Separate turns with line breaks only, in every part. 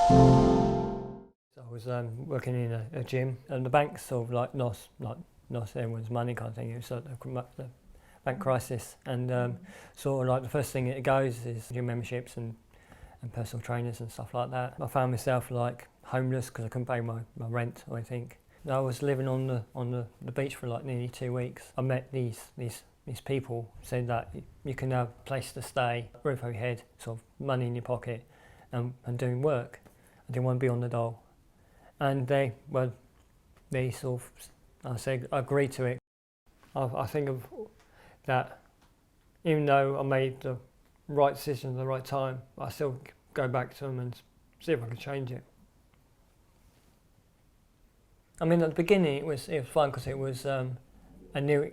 I was working in a gym, and the bank sort of like lost everyone's money kind of thing. It was like the bank crisis, and sort of like the first thing it goes is gym memberships and personal trainers and stuff like that. I found myself like homeless because I couldn't pay my rent or anything. I was living on the beach for like nearly 2 weeks. I met these people, said that you can have a place to stay, roof over your head, sort of money in your pocket, and doing work. I didn't want to be on the dole. And they sort of, I said, agreed to it. I think of that, even though I made the right decision at the right time, I still go back to them and see if I can change it. I mean, at the beginning it was fun because it was a new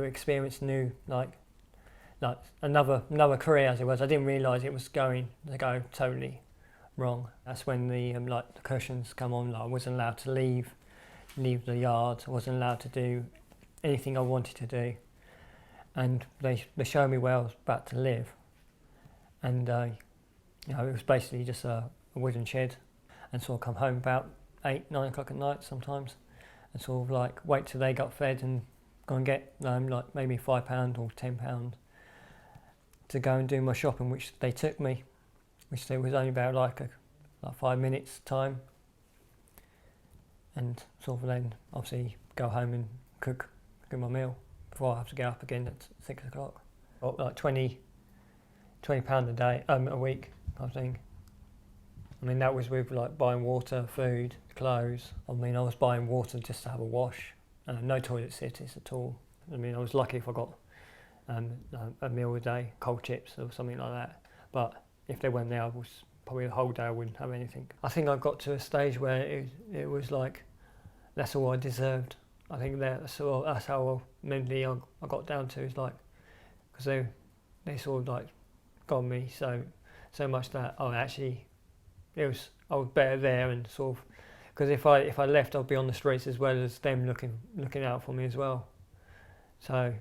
experience, like another career as it was. I didn't realise it was going to go totally wrong. That's when the cushions come on. Like, I wasn't allowed to leave the yard. I wasn't allowed to do anything I wanted to do, and they showed me where I was about to live, and it was basically just a wooden shed, and so I come home about 8-9 o'clock at night sometimes, and sort of like wait till they got fed and go and get like maybe £5 or £10 to go and do my shopping, which they took me, which there was only about like 5 minutes time, and sort of then obviously go home and cook my meal before I have to get up again at 6 o'clock. Like £20 a day, a week kind of thing. I mean, that was with like buying water, food, clothes. I mean, I was buying water just to have a wash, no toilet cities at all. I mean, I was lucky if I got a meal a day, cold chips or something like that. But if they weren't there, I was probably the whole day I wouldn't have anything. I think I got to a stage where it was like, that's all I deserved. I think that's how mentally I got down to, is like, because they sort of like got me so much that I was better there, and sort of, because if I left, I'd be on the streets as well as them looking out for me as well. So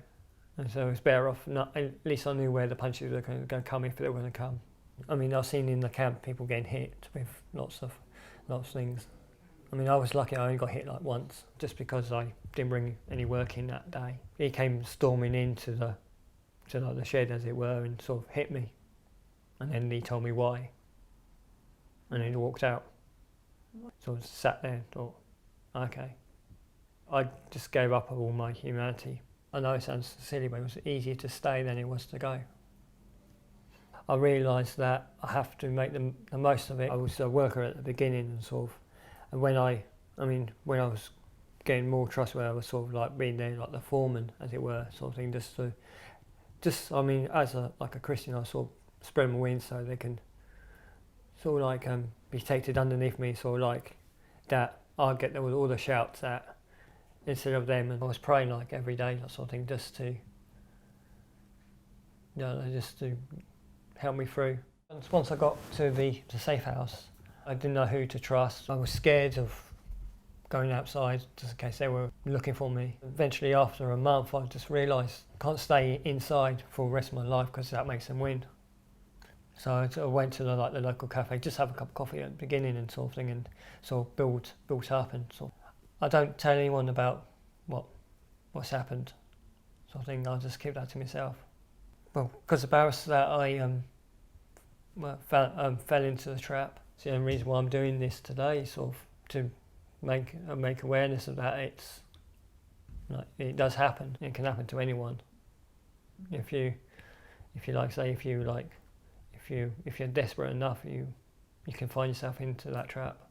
it's better off not. At least I knew where the punches were going to come if they were going to come. I mean, I've seen in the camp people getting hit with lots of things. I mean, I was lucky I only got hit like once, just because I didn't bring any work in that day. He came storming into the shed, as it were, and sort of hit me, and then he told me why, and then he walked out. So I sat there and thought, okay. I just gave up all my humanity. I know it sounds silly, but it was easier to stay than it was to go. I realised that I have to make the most of it. I was a worker at the beginning, and sort of, and when I was getting more trustworthy, I was sort of like being there like the foreman, as it were, sort of thing, I mean, as a Christian, I sort of spread my wings so they can sort of like be protected underneath me, sort of like that I'd get all the shouts at instead of them. And I was praying like every day, that sort of thing, just to help me through. And once I got to the safe house, I didn't know who to trust. I was scared of going outside just in case they were looking for me. Eventually, after a month, I just realised I can't stay inside for the rest of my life because that makes them win. So I went to the local cafe, just have a cup of coffee at the beginning and sort of thing, and sort of built up, and sort of, I don't tell anyone about what's happened, sort of thing. I just keep that to myself. Well, because embarrassed that I fell into the trap. It's the only reason why I'm doing this today, sort of to make awareness of that. It's like, it does happen. It can happen to anyone. If you're desperate enough, you can find yourself into that trap.